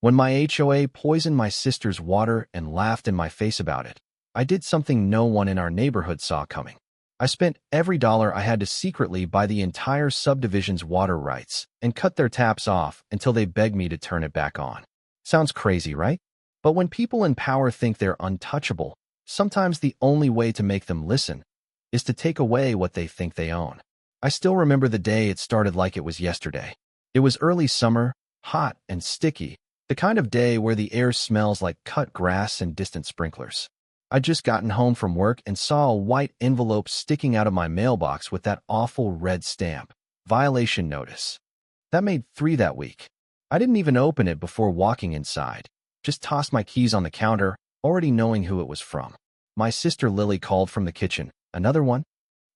When my HOA poisoned my sister's water and laughed in my face about it, I did something no one in our neighborhood saw coming. I spent every dollar I had to secretly buy the entire subdivision's water rights and cut their taps off until they begged me to turn it back on. Sounds crazy, right? But when people in power think they're untouchable, sometimes the only way to make them listen is to take away what they think they own. I still remember the day. It started like it was yesterday. It was early summer, hot and sticky, the kind of day where the air smells like cut grass and distant sprinklers. I'd just gotten home from work and saw a white envelope sticking out of my mailbox with that awful red stamp, violation notice. That made 3 that week. I didn't even open it before walking inside, just tossed my keys on the counter, already knowing who it was from. My sister Lily called from the kitchen. Another one?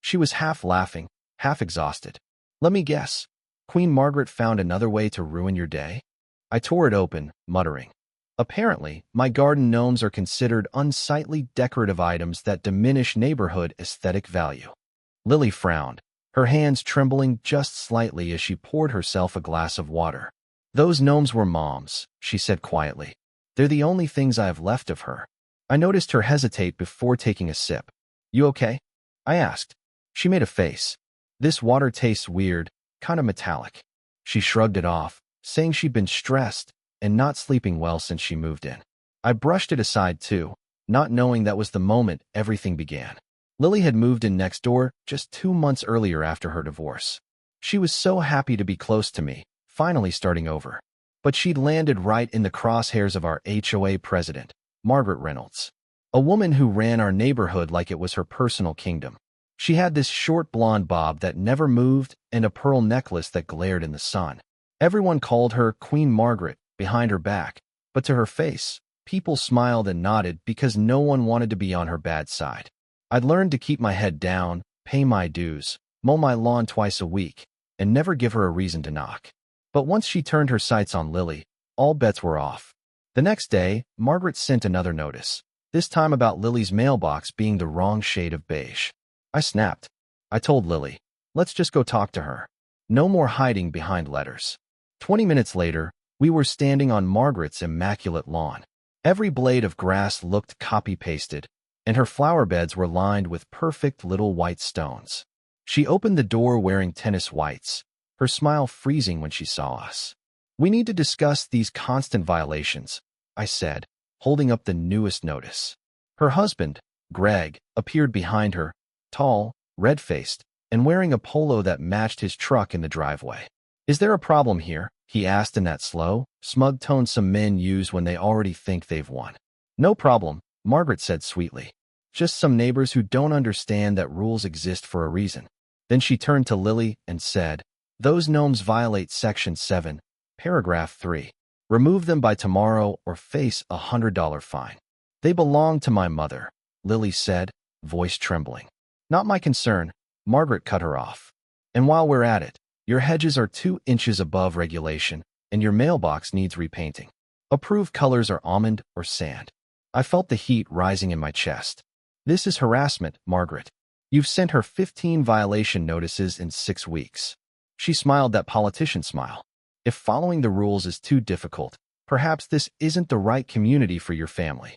She was half laughing, half exhausted. Let me guess. Queen Margaret found another way to ruin your day? I tore it open, muttering. Apparently, my garden gnomes are considered unsightly decorative items that diminish neighborhood aesthetic value. Lily frowned, her hands trembling just slightly as she poured herself a glass of water. Those gnomes were Mom's, she said quietly. They're the only things I have left of her. I noticed her hesitate before taking a sip. You okay? I asked. She made a face. This water tastes weird, kind of metallic. She shrugged it off, saying she'd been stressed and not sleeping well since she moved in. I brushed it aside too, not knowing that was the moment everything began. Lily had moved in next door just 2 months earlier after her divorce. She was so happy to be close to me, finally starting over. But she'd landed right in the crosshairs of our HOA president, Margaret Reynolds, a woman who ran our neighborhood like it was her personal kingdom. She had this short blonde bob that never moved and a pearl necklace that glared in the sun. Everyone called her Queen Margaret behind her back, but to her face, people smiled and nodded because no one wanted to be on her bad side. I'd learned to keep my head down, pay my dues, mow my lawn twice a week, and never give her a reason to knock. But once she turned her sights on Lily, all bets were off. The next day, Margaret sent another notice, this time about Lily's mailbox being the wrong shade of beige. I snapped. I told Lily, let's just go talk to her. No more hiding behind letters. 20 minutes later, we were standing on Margaret's immaculate lawn. Every blade of grass looked copy-pasted, and her flower beds were lined with perfect little white stones. She opened the door wearing tennis whites, her smile freezing when she saw us. We need to discuss these constant violations, I said, holding up the newest notice. Her husband, Greg, appeared behind her, tall, red-faced, and wearing a polo that matched his truck in the driveway. Is there a problem here? He asked in that slow, smug tone some men use when they already think they've won. No problem, Margaret said sweetly. Just some neighbors who don't understand that rules exist for a reason. Then she turned to Lily and said, those gnomes violate Section 7, Paragraph 3. Remove them by tomorrow or face a $100 fine. They belong to my mother, Lily said, voice trembling. Not my concern, Margaret cut her off. And while we're at it, your hedges are 2 inches above regulation, and your mailbox needs repainting. Approved colors are almond or sand. I felt the heat rising in my chest. This is harassment, Margaret. You've sent her 15 violation notices in 6 weeks. She smiled that politician smile. If following the rules is too difficult, perhaps this isn't the right community for your family.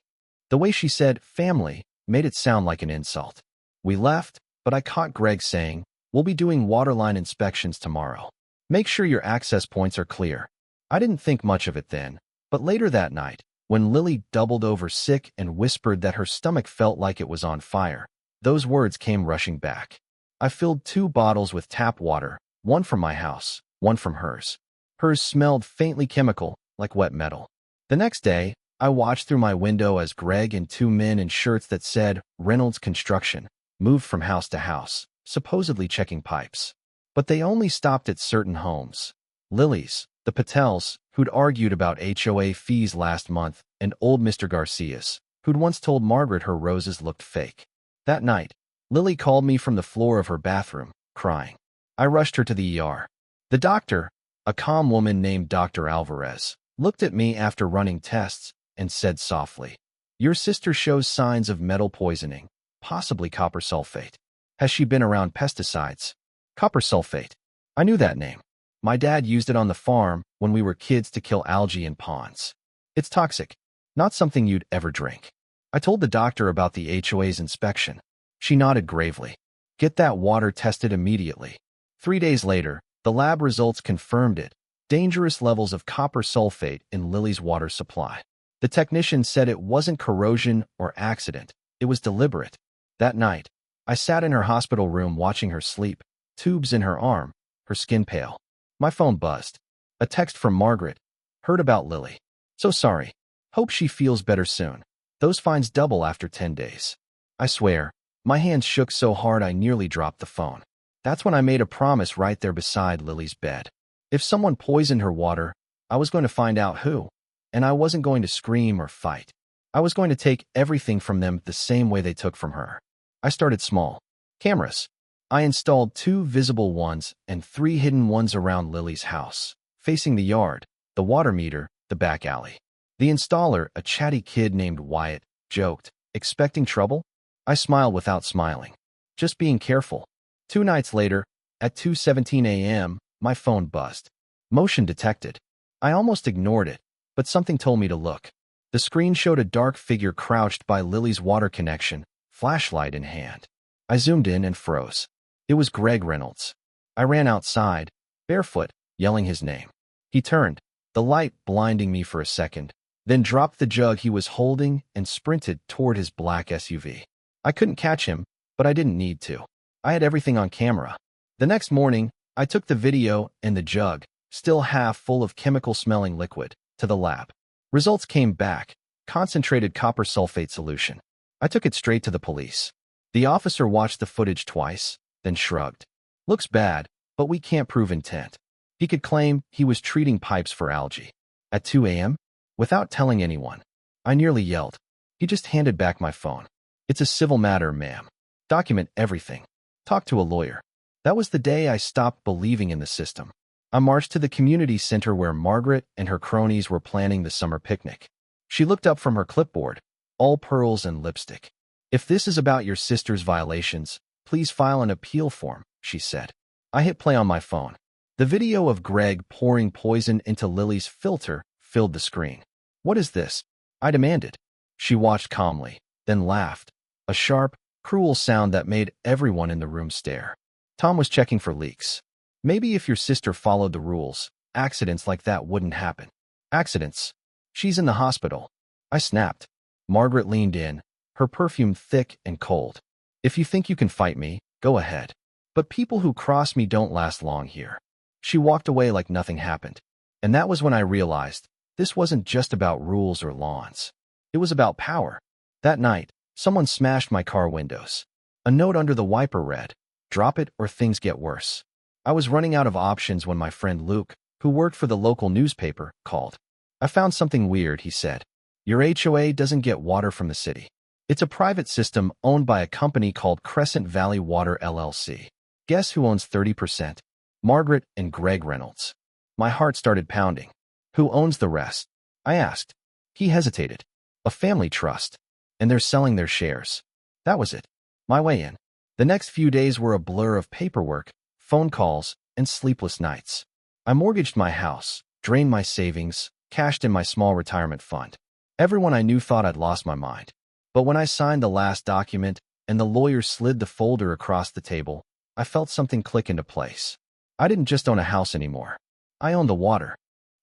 The way she said family made it sound like an insult. We left, but I caught Greg saying, we'll be doing waterline inspections tomorrow. Make sure your access points are clear. I didn't think much of it then, but later that night, when Lily doubled over sick and whispered that her stomach felt like it was on fire, those words came rushing back. I filled 2 bottles with tap water, one from my house, one from hers. Hers smelled faintly chemical, like wet metal. The next day, I watched through my window as Greg and 2 men in shirts that said Reynolds Construction moved from house to house, supposedly checking pipes. But they only stopped at certain homes. Lily's, the Patels, who'd argued about HOA fees last month, and old Mr. Garcia's, who'd once told Margaret her roses looked fake. That night, Lily called me from the floor of her bathroom, crying. I rushed her to the ER. The doctor, a calm woman named Dr. Alvarez, looked at me after running tests and said softly, your sister shows signs of metal poisoning, possibly copper sulfate. Has she been around pesticides? Copper sulfate. I knew that name. My dad used it on the farm when we were kids to kill algae in ponds. It's toxic, not something you'd ever drink. I told the doctor about the HOA's inspection. She nodded gravely. Get that water tested immediately. 3 days later, the lab results confirmed it. Dangerous levels of copper sulfate in Lily's water supply. The technician said it wasn't corrosion or accident. It was deliberate. That night, I sat in her hospital room watching her sleep, tubes in her arm, her skin pale. My phone buzzed. A text from Margaret. Heard about Lily. So sorry. Hope she feels better soon. Those fines double after 10 days. I swear, my hands shook so hard I nearly dropped the phone. That's when I made a promise right there beside Lily's bed. If someone poisoned her water, I was going to find out who. And I wasn't going to scream or fight. I was going to take everything from them the same way they took from her. I started small. Cameras. I installed 2 visible ones and 3 hidden ones around Lily's house, facing the yard, the water meter, the back alley. The installer, a chatty kid named Wyatt, joked, expecting trouble? I smiled without smiling. Just being careful. 2 nights later, at 2:17 a.m., my phone buzzed. Motion detected. I almost ignored it, but something told me to look. The screen showed a dark figure crouched by Lily's water connection, flashlight in hand. I zoomed in and froze. It was Greg Reynolds. I ran outside, barefoot, yelling his name. He turned, the light blinding me for a second, then dropped the jug he was holding and sprinted toward his black SUV. I couldn't catch him, but I didn't need to. I had everything on camera. The next morning, I took the video and the jug, still half full of chemical-smelling liquid, to the lab. Results came back, concentrated copper sulfate solution. I took it straight to the police. The officer watched the footage twice, then shrugged. Looks bad, but we can't prove intent. He could claim he was treating pipes for algae. At 2 a.m., without telling anyone, I nearly yelled. He just handed back my phone. It's a civil matter, ma'am. Document everything. Talk to a lawyer. That was the day I stopped believing in the system. I marched to the community center where Margaret and her cronies were planning the summer picnic. She looked up from her clipboard, all pearls and lipstick. If this is about your sister's violations, please file an appeal form, she said. I hit play on my phone. The video of Greg pouring poison into Lily's filter filled the screen. What is this? I demanded. She watched calmly, then laughed. A sharp, cruel sound that made everyone in the room stare. Tom was checking for leaks. Maybe if your sister followed the rules, accidents like that wouldn't happen. Accidents? She's in the hospital. I snapped. Margaret leaned in, her perfume thick and cold. If you think you can fight me, go ahead. But people who cross me don't last long here. She walked away like nothing happened. And that was when I realized this wasn't just about rules or lawns. It was about power. That night, someone smashed my car windows. A note under the wiper read, "Drop it or things get worse." I was running out of options when my friend Luke, who worked for the local newspaper, called. I found something weird, he said. Your HOA doesn't get water from the city. It's a private system owned by a company called Crescent Valley Water LLC. Guess who owns 30%? Margaret and Greg Reynolds. My heart started pounding. Who owns the rest? I asked. He hesitated. A family trust. And they're selling their shares. That was it. My way in. The next few days were a blur of paperwork, phone calls, and sleepless nights. I mortgaged my house, drained my savings, cashed in my small retirement fund. Everyone I knew thought I'd lost my mind. But when I signed the last document and the lawyer slid the folder across the table, I felt something click into place. I didn't just own a house anymore. I owned the water.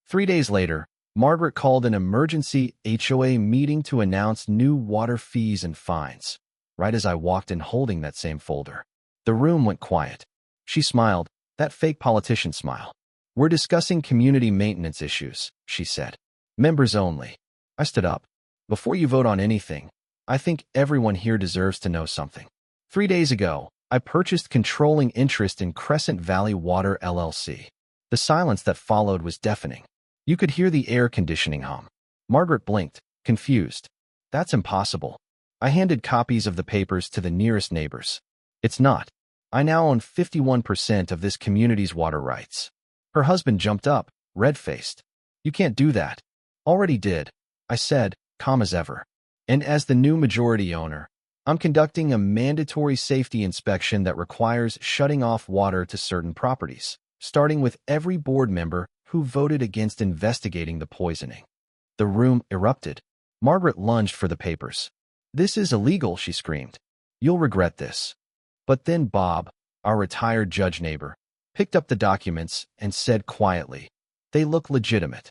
3 days later, Margaret called an emergency HOA meeting to announce new water fees and fines. Right as I walked in holding that same folder, the room went quiet. She smiled, that fake politician smile. We're discussing community maintenance issues, she said. Members only. I stood up. Before you vote on anything, I think everyone here deserves to know something. 3 days ago, I purchased controlling interest in Crescent Valley Water LLC. The silence that followed was deafening. You could hear the air conditioning hum. Margaret blinked, confused. That's impossible. I handed copies of the papers to the nearest neighbors. It's not. I now own 51% of this community's water rights. Her husband jumped up, red-faced. You can't do that. Already did, I said, calm as ever. And as the new majority owner, I'm conducting a mandatory safety inspection that requires shutting off water to certain properties. starting with every board member who voted against investigating the poisoning. The room erupted. Margaret lunged for the papers. "This is illegal," she screamed. "You'll regret this." But then Bob, our retired judge neighbor, picked up the documents and said quietly, "They look legitimate."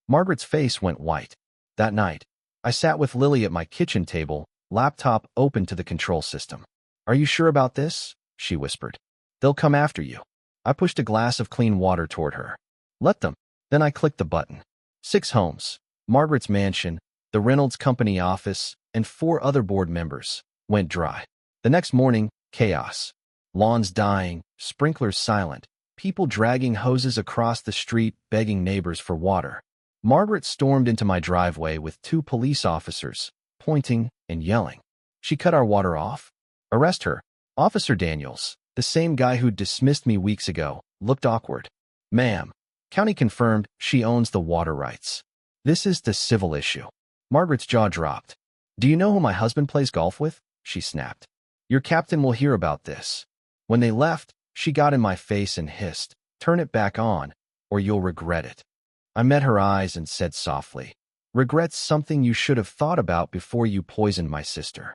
Margaret's face went white. That night, I sat with Lily at my kitchen table, laptop open to the control system. "Are you sure about this?" she whispered. "They'll come after you." I pushed a glass of clean water toward her. "Let them." Then I clicked the button. 6 homes, Margaret's mansion, the Reynolds Company office, and 4 other board members, went dry. The next morning, chaos. Lawns dying, sprinklers silent, people dragging hoses across the street begging neighbors for water. Margaret stormed into my driveway with 2 police officers, pointing and yelling. "She cut our water off? Arrest her." Officer Daniels, the same guy who dismissed me weeks ago, looked awkward. "Ma'am, county confirmed she owns the water rights. This is the civil issue." Margaret's jaw dropped. "Do you know who my husband plays golf with?" she snapped. "Your captain will hear about this." When they left, she got in my face and hissed, "Turn it back on, or you'll regret it." I met her eyes and said softly, "Regret's something you should have thought about before you poisoned my sister."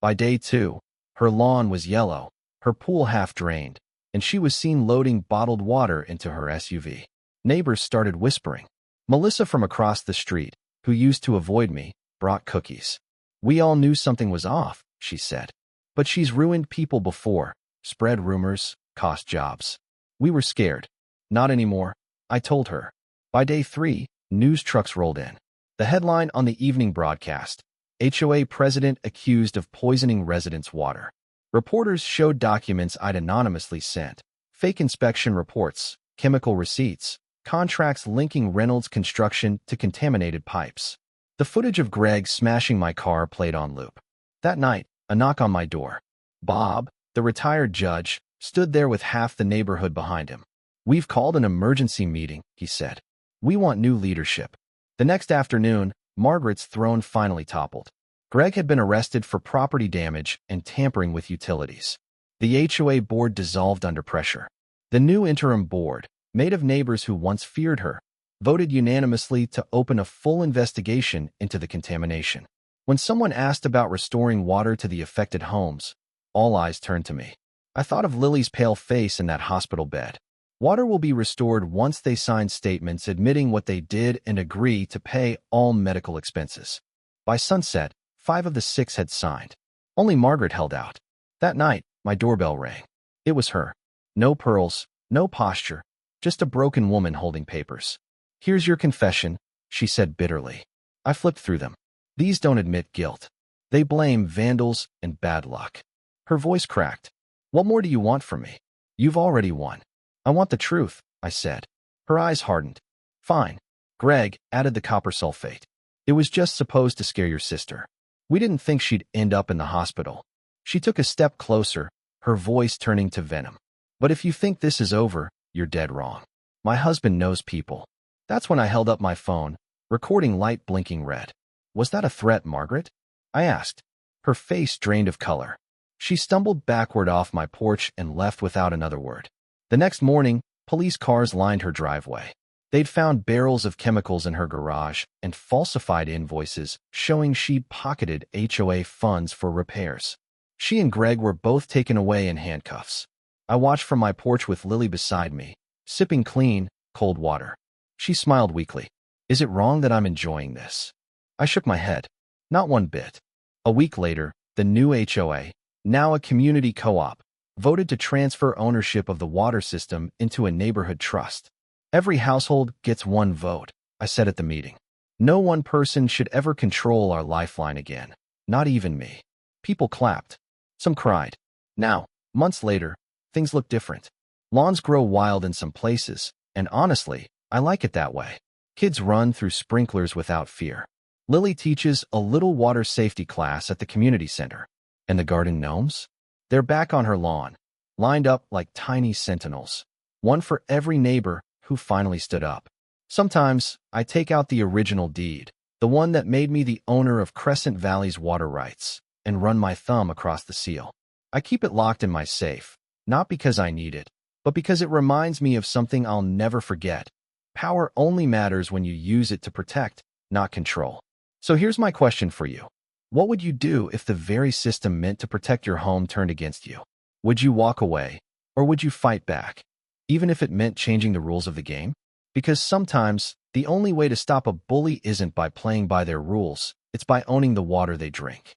By day 2, her lawn was yellow, her pool half drained, and she was seen loading bottled water into her SUV. Neighbors started whispering. Melissa from across the street, who used to avoid me, brought cookies. "We all knew something was off," she said. "But she's ruined people before, spread rumors, cost jobs." We were scared. "Not anymore," I told her. By day 3, news trucks rolled in. The headline on the evening broadcast: HOA president accused of poisoning residents' water. Reporters showed documents I'd anonymously sent, fake inspection reports, chemical receipts, contracts linking Reynolds Construction to contaminated pipes. The footage of Greg smashing my car played on loop. That night, a knock on my door. Bob, the retired judge, stood there with half the neighborhood behind him. "We've called an emergency meeting," he said. "We want new leadership." The next afternoon, Margaret's throne finally toppled. Greg had been arrested for property damage and tampering with utilities. The HOA board dissolved under pressure. The new interim board, made of neighbors who once feared her, voted unanimously to open a full investigation into the contamination. When someone asked about restoring water to the affected homes, all eyes turned to me. I thought of Lily's pale face in that hospital bed. Water will be restored once they sign statements admitting what they did and agree to pay all medical expenses. By sunset, 5 of the 6 had signed. Only Margaret held out. That night, my doorbell rang. It was her. No pearls, no posture, just a broken woman holding papers. "Here's your confession," she said bitterly. I flipped through them. These don't admit guilt. They blame vandals and bad luck. Her voice cracked. "What more do you want from me? You've already won." "I want the truth," I said. Her eyes hardened. "Fine. Greg added the copper sulfate. It was just supposed to scare your sister. We didn't think she'd end up in the hospital." She took a step closer, her voice turning to venom. "But if you think this is over, you're dead wrong. My husband knows people." That's when I held up my phone, recording light blinking red. "Was that a threat, Margaret?" I asked. Her face drained of color. She stumbled backward off my porch and left without another word. The next morning, police cars lined her driveway. They'd found barrels of chemicals in her garage and falsified invoices showing she'd pocketed HOA funds for repairs. She and Greg were both taken away in handcuffs. I watched from my porch with Lily beside me, sipping clean, cold water. She smiled weakly. "Is it wrong that I'm enjoying this?" I shook my head. Not one bit. A week later, the new HOA, now a community co-op, voted to transfer ownership of the water system into a neighborhood trust. "Every household gets one vote," I said at the meeting. "No one person should ever control our lifeline again, not even me." People clapped. Some cried. Now, months later, things look different. Lawns grow wild in some places, and honestly, I like it that way. Kids run through sprinklers without fear. Lily teaches a little water safety class at the community center. And the garden gnomes? They're back on her lawn, lined up like tiny sentinels. One for every neighbor who finally stood up. Sometimes, I take out the original deed, the one that made me the owner of Crescent Valley's water rights, and run my thumb across the seal. I keep it locked in my safe, not because I need it, but because it reminds me of something I'll never forget. Power only matters when you use it to protect, not control. So here's my question for you. What would you do if the very system meant to protect your home turned against you? Would you walk away, or would you fight back, even if it meant changing the rules of the game? Because sometimes, the only way to stop a bully isn't by playing by their rules, it's by owning the water they drink.